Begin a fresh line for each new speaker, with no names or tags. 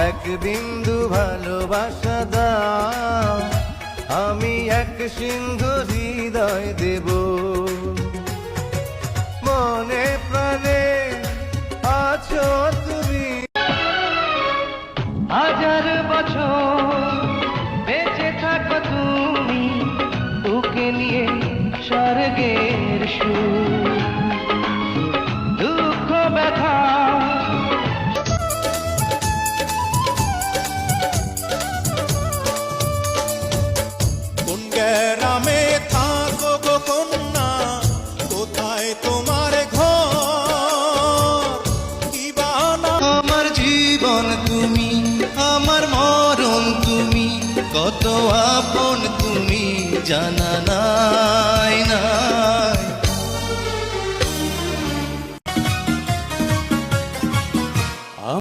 এক বিন্দু ভালোবাসা দাও, আমি এক সিন্ধু হৃদয় দেব। মনে প্রাণে আছো তুমি।
হাজার বছর বেঁচে থাকো তুমি, বুকে নিয়ে স্বর্গের সুর। দুঃখ ব্যথা
কোন গ্রামে থাকো গো কন্যা, কোথায় তোমার ঘর? কি বানা
আমার জীবন তুমি, আমার মরণ তুমি, কত আপন তুমি জানা নাই না।